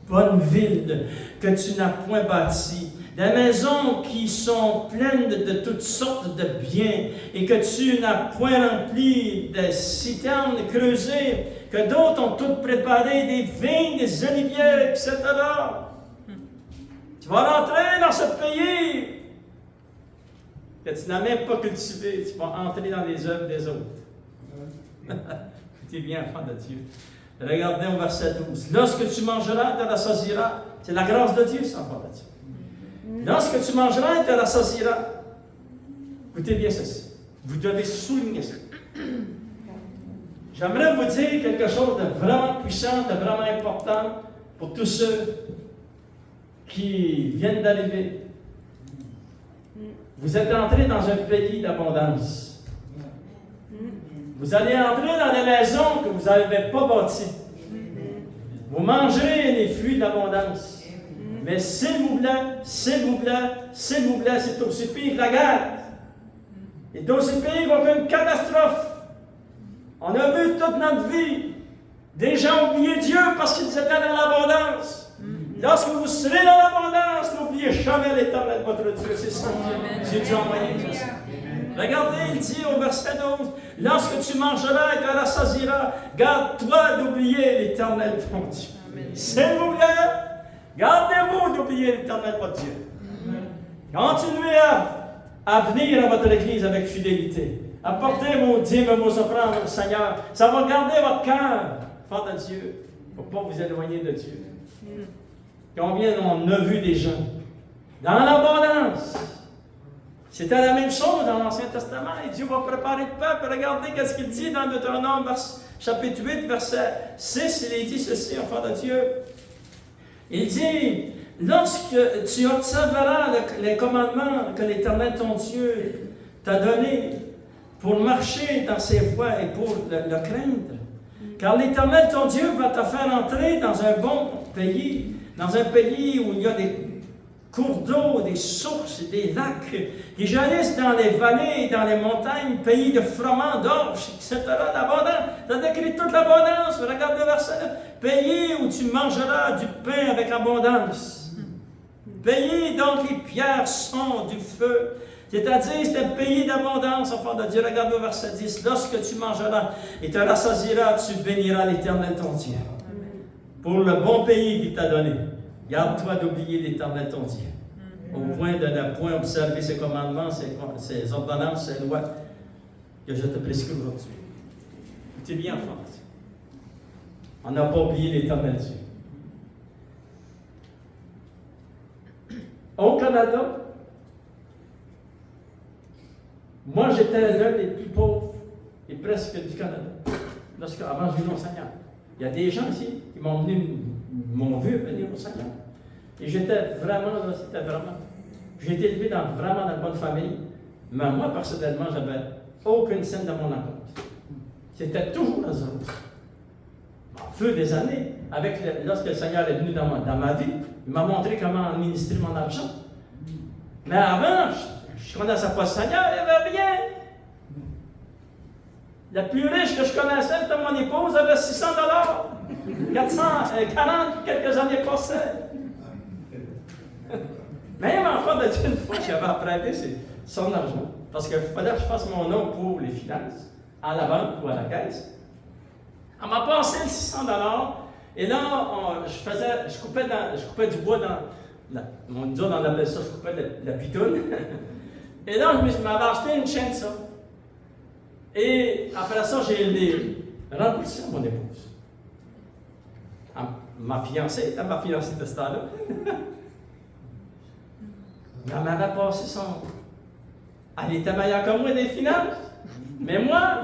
bonnes villes que tu n'as point bâties, des maisons qui sont pleines de toutes sortes de biens et que tu n'as point remplies, des citernes creusées, que d'autres ont toutes préparées, des vignes, des oliviers, etc. Tu vas rentrer dans ce pays que tu n'as même pas cultivé. Tu vas entrer dans les œuvres des autres. Écoutez bien, enfant de Dieu. Regardez au verset 12. Lorsque tu mangeras, tu rassasieras. C'est la grâce de Dieu, ça, enfant de Dieu. Lorsque tu mangeras, tu rassasieras. Écoutez bien ceci. Vous devez souligner ça. J'aimerais vous dire quelque chose de vraiment puissant, de vraiment important pour tous ceux qui viennent d'arriver. Vous êtes entrés dans un pays d'abondance. Vous allez entrer dans des maisons que vous n'avez pas bâties. Vous mangerez les fruits de l'abondance. Mais s'il vous plaît, s'il vous plaît, s'il vous plaît, c'est aussi pire que la guerre. C'est aussi pire qu'une catastrophe. On a vu toute notre vie des gens oublier Dieu parce qu'ils étaient dans l'abondance. Lorsque vous serez dans l'abondance, n'oubliez jamais l'Éternel, votre Dieu. C'est ça que Dieu a envoyé. Regardez, il dit au verset 12, lorsque tu mangeras et te rassasieras, garde-toi d'oublier l'Éternel, ton Dieu. S'il vous plaît, gardez-vous d'oublier l'Éternel, votre Dieu. Continuez à venir à votre Église avec fidélité. Apportez vos dîmes, vos offrandes au Seigneur. Ça va garder votre cœur, enfant de Dieu, pour ne pas vous éloigner de Dieu. Combien on a vu des gens dans l'abondance? C'était la même chose dans l'Ancien Testament. Et Dieu va préparer le peuple. Regardez ce qu'il dit dans Deutéronome, chapitre 8, verset 6. Il est dit ceci, enfant de Dieu. Il dit, lorsque tu observeras les commandements que l'Éternel ton Dieu t'a donnés pour marcher dans ses voies et pour le craindre, car l'Éternel ton Dieu va te faire entrer dans un bon pays, dans un pays où il y a des cours d'eau, des sources, des lacs qui jaillissent dans les vallées et dans les montagnes, pays de froment, d'orge, etc. L'abondance, ça décrit toute l'abondance. Regarde le verset. Pays où tu mangeras du pain avec abondance. Pays dont les pierres sont du feu. C'est-à-dire, c'est un pays d'abondance, enfant de Dieu. Regarde le verset 10. Lorsque tu mangeras et te rassasieras, tu béniras l'Éternel ton Dieu. Pour le bon pays qu'il t'a donné. Garde-toi d'oublier l'Éternel ton Dieu. Au point de ne point observer ses commandements, ses ordonnances, ses lois que je te prescris aujourd'hui. Écoutez bien, enfant. On n'a pas oublié l'Éternel Dieu. Au Canada, moi j'étais l'un des plus pauvres et presque du Canada. Avant je venais au Seigneur. Il y a des gens ici qui m'ont vu venir au Seigneur. Et j'étais vraiment, j'ai été élevé vraiment dans une bonne famille. Mais moi, personnellement, je n'avais aucune scène dans mon compte. C'était toujours dans zéro. Au feu des années, lorsque le Seigneur est venu dans ma vie, il m'a montré comment administrer mon argent. Mais avant, je ne connaissais pas le Seigneur, il n'y avait rien. La plus riche que je connaissais, c'était mon épouse, avait 600 $, 440 quelques années passées. Même enfant de Dieu, une fois, j'avais emprunté son argent, parce qu'il fallait que je fasse mon nom pour les finances, à la banque ou à la caisse. Elle m'a passé le 600 $, et là, je coupais du bois on appelle ça, je coupais la pitoune. Et là, je m'avais acheté une chaîne de ça. Et après ça, j'ai remboursé à mon épouse. Ma fiancée de ce temps-là. Elle m'avait passé son. Elle était meilleure que moi des finances. Mais moi,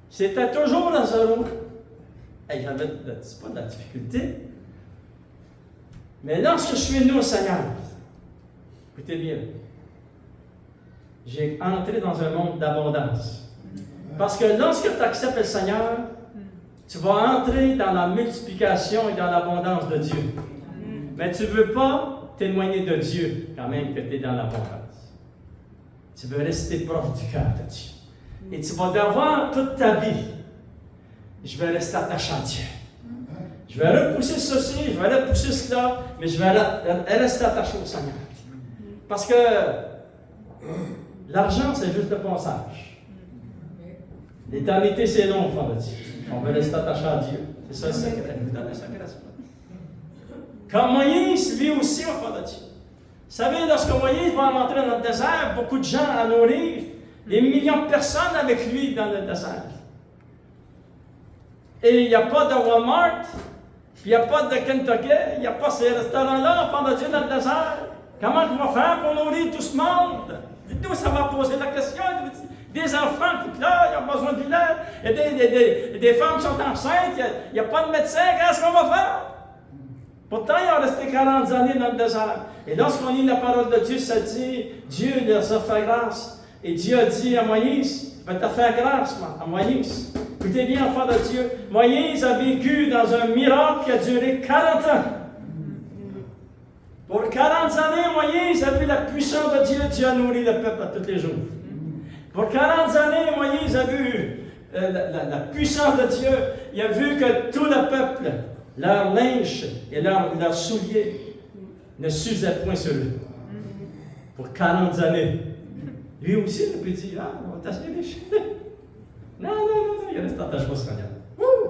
c'était toujours dans zéro. Hey, j'avais pas de la difficulté. Mais lorsque je suis venu au Seigneur, écoutez bien, j'ai entré dans un monde d'abondance. Parce que lorsque tu acceptes le Seigneur, tu vas entrer dans la multiplication et dans l'abondance de Dieu. Mais tu ne veux pas t'éloigner de Dieu quand même que tu es dans l'abondance. Tu veux rester proche du cœur de Dieu. Et tu vas devoir toute ta vie, je vais rester attaché à Dieu. Je vais repousser ceci, je vais repousser cela, mais je vais rester attaché au Seigneur. Parce que l'argent, c'est juste le passage. L'éternité, c'est long, enfant de Dieu. On veut rester attaché à Dieu. C'est ça le secret. Vous donnez sa grâce. Comme Moïse, lui aussi, enfant de Dieu. Vous savez, lorsque Moïse va rentrer dans le désert, beaucoup de gens à nourrir, des millions de personnes avec lui dans le désert. Et il n'y a pas de Walmart, puis il n'y a pas de Kentucky, il n'y a pas ces restaurants-là, enfant de Dieu, dans le désert. Comment on va faire pour nourrir tout ce monde? Dites-nous, ça va poser la question. Des enfants qui pleurent, ils ont besoin du lait. Il y a des femmes qui sont enceintes, il n'y a pas de médecin. Qu'est-ce qu'on va faire? Pourtant, ils ont resté 40 années dans le désert. Et lorsqu'on lit la parole de Dieu, ça dit, Dieu leur a fait grâce. Et Dieu a dit à Moïse, je vais te faire grâce, à Moïse. Écoutez bien, enfant de Dieu, Moïse a vécu dans un miracle qui a duré 40 ans. Pour 40 années, Moïse a vu la puissance de Dieu. Dieu a nourri le peuple à tous les jours. Pour 40 années, Moïse a vu la puissance de Dieu. Il a vu que tout le peuple Leur linge et leurs souliers ne s'usaient point sur eux. Pour 40 années. Lui aussi, il peut dire, ah, on va t'acheter des choses. Non, il reste attaché au Seigneur.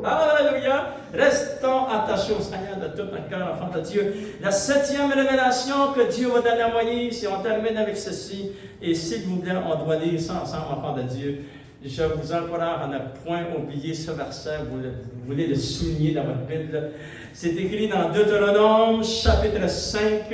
Alléluia! Restons attachés au Seigneur de tout notre cœur, enfant de Dieu. La 7e révélation que Dieu va donner à Moïse, et on termine avec ceci, et s'il vous plaît, on doit lire ça ensemble, enfant de Dieu. Je vous encourage à ne point oublier ce verset, vous voulez le souligner dans votre Bible. C'est écrit dans Deutéronome, chapitre 5.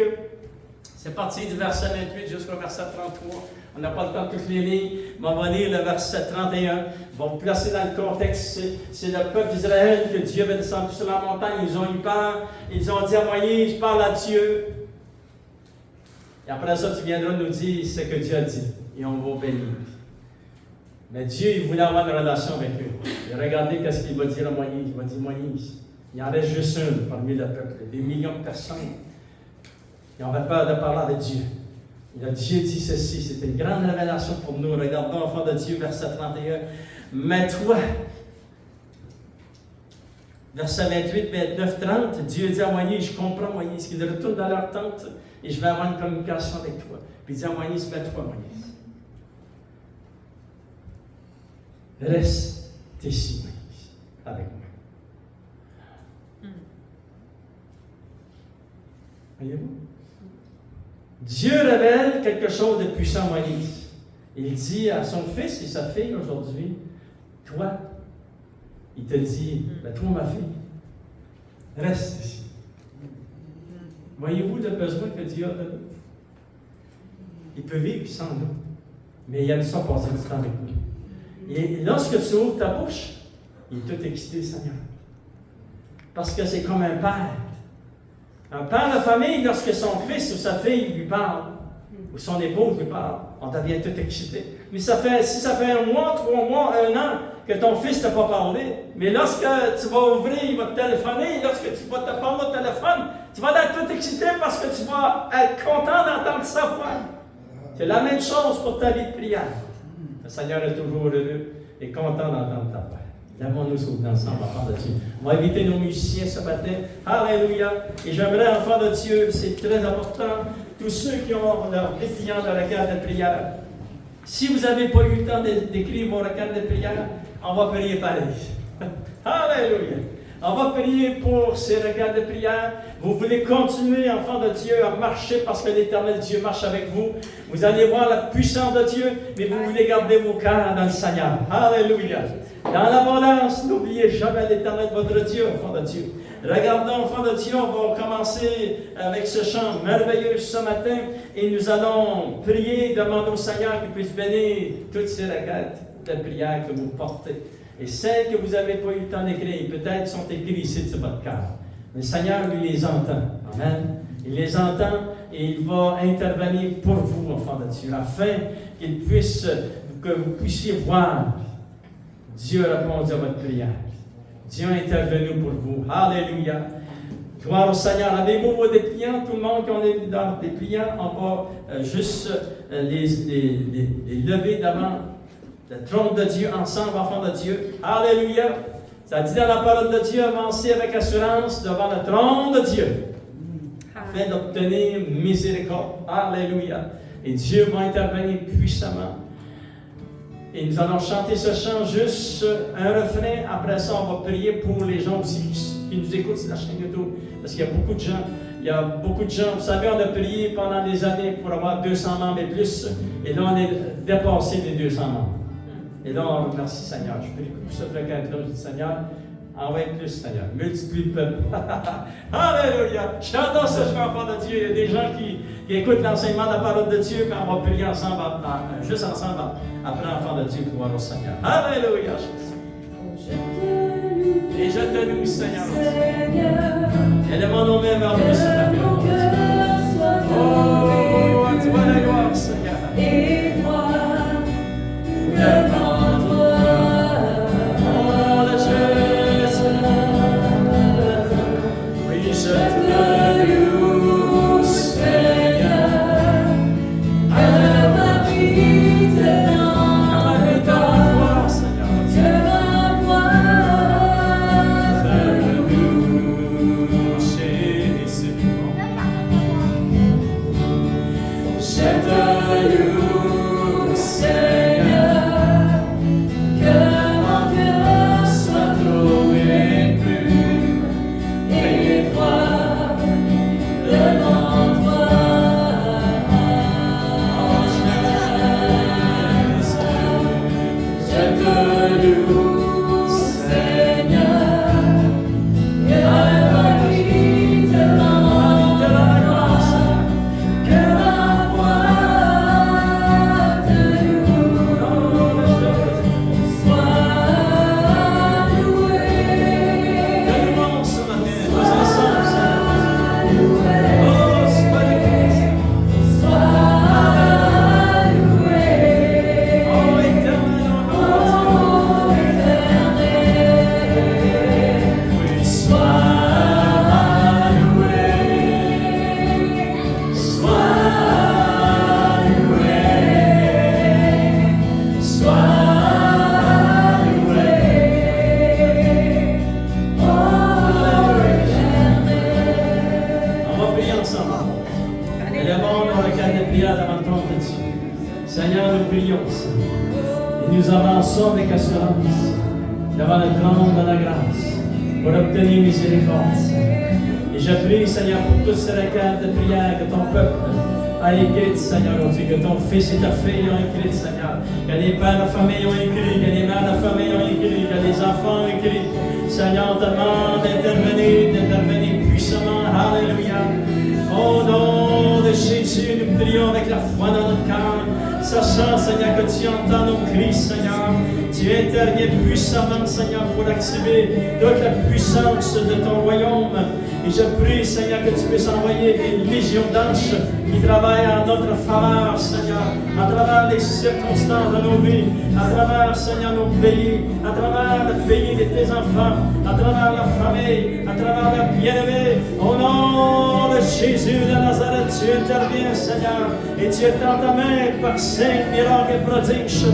C'est parti du verset 28 jusqu'au verset 33. On n'a pas le temps de toutes les lignes, mais on va lire le verset 31. On va vous placer dans le contexte. C'est le peuple d'Israël que Dieu avait descendu sur la montagne. Ils ont eu peur. Ils ont dit à Moïse, parle à Dieu. Et après ça, tu viendras nous dire ce que Dieu a dit. Et on va obéir. Mais Dieu, il voulait avoir une relation avec eux. Et regardez qu'est-ce qu'il va dire à Moïse. Il va dire, Moïse, il en reste juste une parmi le peuple. Des millions de personnes. Et on avait peur de parler avec Dieu. Et Dieu dit ceci, c'est une grande révélation pour nous. Regardons, enfant de Dieu, verset 31. Mais toi, verset 28, 29, 30, Dieu dit à Moïse, je comprends Moïse, qu'il retourne dans leur tente et je vais avoir une communication avec toi. Puis il dit à Moïse, mets-toi Moïse. Reste ici, Moïse, avec moi. Voyez-vous? Dieu révèle quelque chose de puissant à Moïse. Il dit à son fils et sa fille aujourd'hui, toi, il te dit, ben toi ma fille, reste ici. Voyez-vous le besoin que Dieu a de nous? Il peut vivre sans nous, mais il aime ça passer du temps avec nous. Et lorsque tu ouvres ta bouche, il est tout excité, Seigneur. Parce que c'est comme un père. Un père de famille, lorsque son fils ou sa fille lui parle, ou son épouse lui parle, on devient tout excité. Mais si ça fait 1 mois, 3 mois, 1 an, que ton fils ne t'a pas parlé, mais lorsque tu vas ouvrir, il va te téléphoner, lorsque tu vas te parler au téléphone, tu vas être tout excité parce que tu vas être content d'entendre sa voix. C'est la même chose pour ta vie de prière. Le Seigneur est toujours heureux et content d'entendre ta voix. Lèvons-nous ensemble, enfants de Dieu. On va inviter nos musiciens ce matin. Alléluia. Et j'aimerais, enfants de Dieu, c'est très important, tous ceux qui ont leur dépliant de requête de prière. Si vous n'avez pas eu le temps d'écrire vos requêtes de prière, on va prier pareil. Alléluia. On va prier pour ces requêtes de prière. Vous voulez continuer, enfants de Dieu, à marcher parce que l'Éternel Dieu marche avec vous. Vous allez voir la puissance de Dieu, mais vous voulez garder vos cœurs dans le Seigneur. Alléluia. Dans l'abondance, n'oubliez jamais l'Éternel, votre Dieu, enfants de Dieu. Regardons, enfants de Dieu, on va commencer avec ce chant merveilleux ce matin et nous allons prier, demander au Seigneur qu'il puisse bénir toutes ces requêtes de prière que vous portez. Et celles que vous n'avez pas eu le temps d'écrire, peut-être sont écrites ici sur votre cœur. Mais le Seigneur, lui, les entend. Amen. Il les entend et il va intervenir pour vous, enfants de Dieu, afin qu'il puisse, que vous puissiez voir. Dieu a répondu à votre prière. Dieu a intervenu pour vous. Alléluia. Gloire au Seigneur. Avez-vous vos dépliants? Tout le monde qui est dans les dépliants, on va juste les lever devant le trône de Dieu ensemble, enfants de Dieu. Alléluia. Ça dit dans la parole de Dieu, avancez avec assurance devant le trône de Dieu, afin d'obtenir miséricorde. Alléluia. Et Dieu va intervenir puissamment. Et nous allons chanter ce chant, juste un refrain. Après ça, on va prier pour les gens aussi qui nous écoutent sur la chaîne YouTube. Parce qu'il y a beaucoup de gens. Vous savez, on a prié pendant des années pour avoir 200 membres et plus. Et là, on est dépassé des 200 membres. Et là, on remercie Seigneur. Je prie pour cette requête-là. Je dis, Seigneur, envoie plus, Seigneur. Multiplie le peuple. Alléluia. Chantons ce chant, enfant de Dieu. Il y a des gens qui écoutent l'enseignement de la parole de Dieu, mais on va prier ensemble, juste ensemble, après enfant de Dieu, gloire au Seigneur. Alléluia. Et je te loue, Seigneur. Élève-moi même en plus ce matin. Oh, à toi la gloire, Seigneur. Et moi, devant toi, oh, le Dieu, Seigneur. Oui, je te loue, Seigneur. à ma vie Seigneur. je la vois. nous prions, Seigneur. Et nous avançons avec assurance devant le trône de la grâce pour obtenir miséricorde, Seigneur. Et je prie, Seigneur, pour toutes ces requêtes de prière que ton peuple a écrites, Seigneur, oh Dieu, que ton fils et ta fille ont écrites, Seigneur, que les pères de famille ont écrit, que les mères de famille ont écrit, que les enfants ont écrit. Seigneur, on te demande d'intervenir puissamment. Alléluia. Au nom de Jésus, nous prions avec la foi dans notre cœur, sachant, Seigneur, que tu entends nos cris, Seigneur. Tu interviens puissamment, Seigneur, pour activer toute la puissance de ton royaume. Et je prie, Seigneur, que tu puisses envoyer des légions d'anges qui travaillent en notre faveur, Seigneur, à travers les circonstances de nos vies, à travers, Seigneur, nos pays, à travers le pays de tes enfants, à travers la famille, à travers le bien-aimé. Au nom de Jésus de Nazareth, tu interviens, Seigneur, et tu étends ta main par cinq miracles et prodiges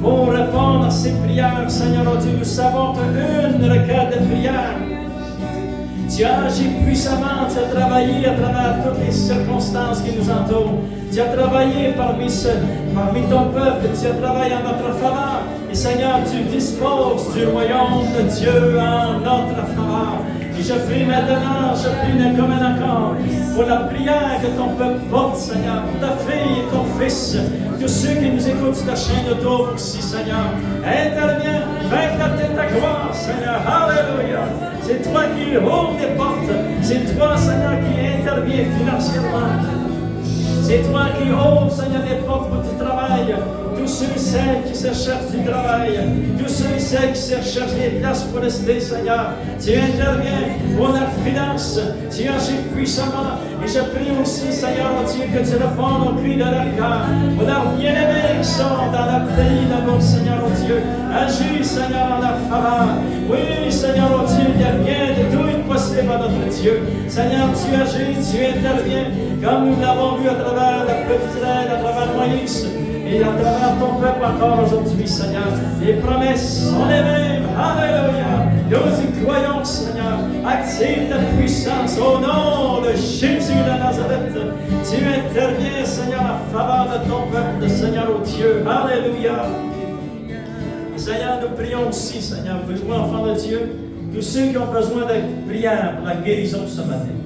pour répondre à ces prières, Seigneur, oh Dieu. Nous savons qu'une requête de prière, tu as agi puissamment, tu as travaillé à travers toutes les circonstances qui nous entourent. Tu as travaillé parmi ton peuple, tu as travaillé en notre faveur. Et Seigneur, tu disposes du royaume de Dieu en notre faveur. Et je prie maintenant, je prie comme un accord pour la prière que ton peuple porte, Seigneur, pour ta fille et ton fils, tous ceux qui nous écoutent sur ta chaîne auto aussi, Seigneur. Interviens, fais éclater ta gloire, Seigneur. Alléluia. C'est toi qui ouvre les portes. C'est toi, Seigneur, qui intervient financièrement. C'est toi qui ouvre, Seigneur, les portes pour du travail. Tous ceux et celles qui se cherchent du travail, tous ceux et celles qui se cherchent des places pour rester, Seigneur, tu interviens pour la finance, tu agis puissamment. Et je prie aussi, Seigneur, oh Dieu, que tu répondes au cri de leur cœur, pour leurs bien-aimés qui sont dans leur pays d'amour, Seigneur, oh Dieu. Agis, Seigneur, en leur faveur. Oui, Seigneur, oh Dieu, il y a rien de tout impossible à notre Dieu. Seigneur, tu agis, tu interviens, comme nous l'avons vu à travers le petit Israël, à travers Moïse. Et à travers ton peuple encore aujourd'hui, Seigneur, les promesses sont les mêmes. Alléluia. Nous y croyons, Seigneur. Active ta puissance au nom de Jésus de Nazareth. Tu interviens, Seigneur, en faveur de ton peuple, Seigneur, oh Dieu. Alléluia. Et Seigneur, nous prions aussi, Seigneur, pour nous, enfants de Dieu, tous ceux qui ont besoin de prière pour la guérison ce matin.